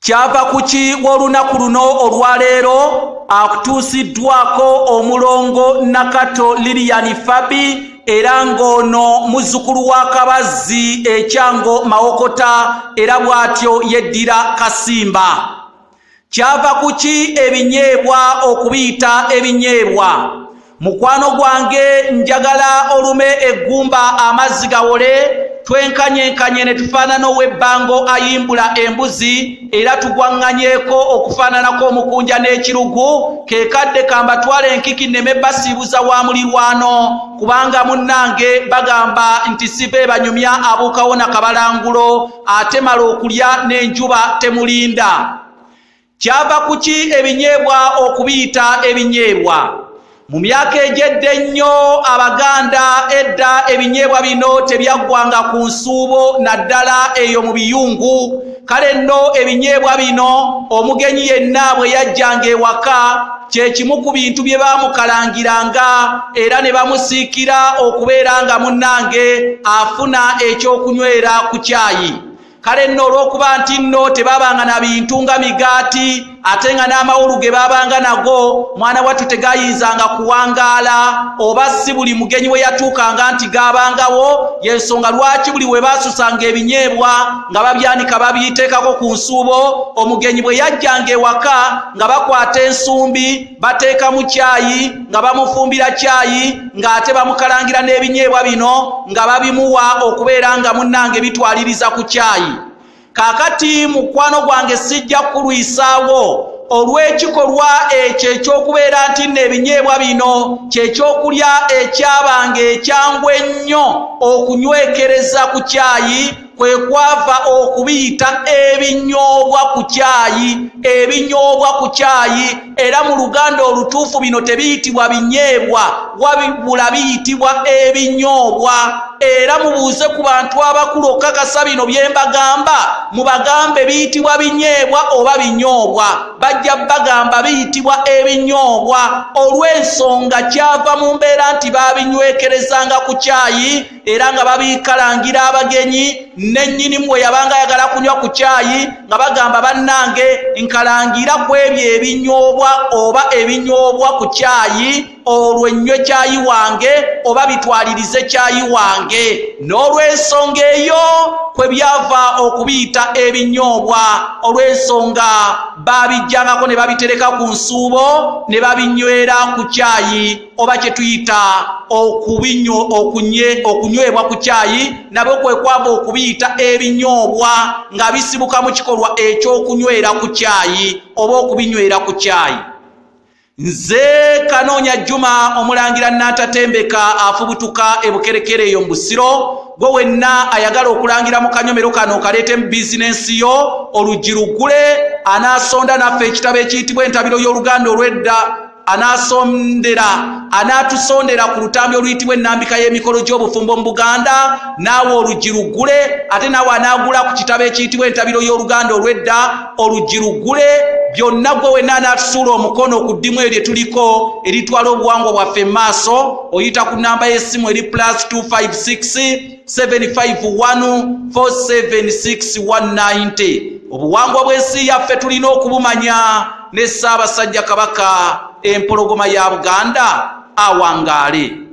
Kyava kuki w'olunaku luno olwaleero akutuusiddwako omulongo Nakato Lilian Fabi era ng'ono muzzukulu wa Kabazzi Ekyango Mawokota era bw'atyo yeddira Kasimba. Kyava kuki ebinyeebwa okubiyita ebinyeebwa? Mukwano gwange njagala olume eggumba amazzi gawole twenkanyenkanye ne tufaanana ow'ebbango ayimbula embuzi era tugwaŋŋanyeeko okufaananako omukunja n'ekirugu keekadde kambatwala enkiki nneme basiibuza wa mulirwano kubanga munnange bagamba nti sibe banyumya abuukawo na kabalangulo ate mala okulya n'enjuba temulinda. Kyava kuki ebinyeebwa okubiyita ebinyeebwa? Mu myaka egyedde ennyo Abaganda edda ebinyeebwa bino tebyaggwanga ku nsuubo naddala eyo mu biyungu. Kale nno ebinyeebwa bino omugenyi yenna bwe yajjanga ewaka kye kimu ku bintu bye baamukalangiranga era ne bamusiikira okubeera nga munnange afuna ekyokunywera ku caayi. Kale nno olw'okuba nti nno tebabanga na bintu nga migaati ate nga n'amawolu ge babanga nago mwana wattu tegayinzanga kuwangaala oba si buli mugenyi we yatuukanga nti gabangawo, y'ensonga lwaki buli we baasusanga ebinyeebwa nga babyanika babiyiteekako ku nsuubo, omugenyi bwe yajjanga ewaka nga bakwata ensumbi bateeka mu caayi nga bamufumbira caayi ng'ate bamukalangira n'ebinyeebwa bino nga babimuwa okubeera nga munnange bitwaliriza ku caayi. Kaakati mukwano gwange sijja kulwisaawo olw'ekikolwa ekyo ekyokubeera nti nno ebinyeebwa bino kyekyokulya ekyabanga ekyangu ennyo okunywekereza ku caayi kwe kwava okubiyita ebinyoobwa ku caayi. Ebinyoobwa ku caayi era mu Luganda olutuufu bino tebiyitibwa binyeebwa wabula biyitibwa ebinyoobwa. Era mubuuze ku bantu abakulu okakasa bino bye mbagamba mubagambe biyitibwa binyeebwa oba binyoobwa, bajja bagamba biyitibwa ebinyoobwa olw'ensonga kyava mu mbeera nti babinywekerezanga ku caayi era nga babikalangira abagenyi nennyini mwe yabanga ayagala kunywa ku caayi nga bagamba bannange nkalangira ku ebyo ebinyoobwa oba ebinyoobwa ku caayi olwo nnywe caayi wange oba bitwalirize caayi wange. N'olw'ensonga eyo kwe byava okubiyita ebinyoobwa olw'ensonga babijjangako ne babitereka ku nsuubo ne babinywera ku caayi oba kye tuyita okunywebwa ku caayi nabwo kwe kwava okubiyita ebinyoobwa nga bisibuka mu kikolwa ekyokunywera ku caayi oba okubinywera ku caayi. Nze Kanoonya Juma omulangira Nantatembeka afubutuka ebukerekere eyo mu Busiro gwe wenna ayagala okulangira mu kanyomero kano kaleete mu bizinensi yo oluggi luggule anaasonda naffe ekitabo ekiyitibwa Entabiro y'Oluganda olw'edda anatusondera ku lutambi oluyitibwa ennambika y'emikolo gy'obufumbo mu Buganda naawe oluggi luggule ate naawe anaagula ku kitabo ekiyitibwa Entabiro y'Oluganda olw'edda oluggi luggule. Byonna gwe wenna anaatusuula omukono ku ddimu eryo tuliko eritwala obuwangwa bwaffe mu maaso oyita ku nnamba y'essimu eri +256 751 476 190. Obuwangwa bw'ensi yaffe tulina okubumanya ne Ssaabasajja Kabaka empologoma ya Buganda awangaale.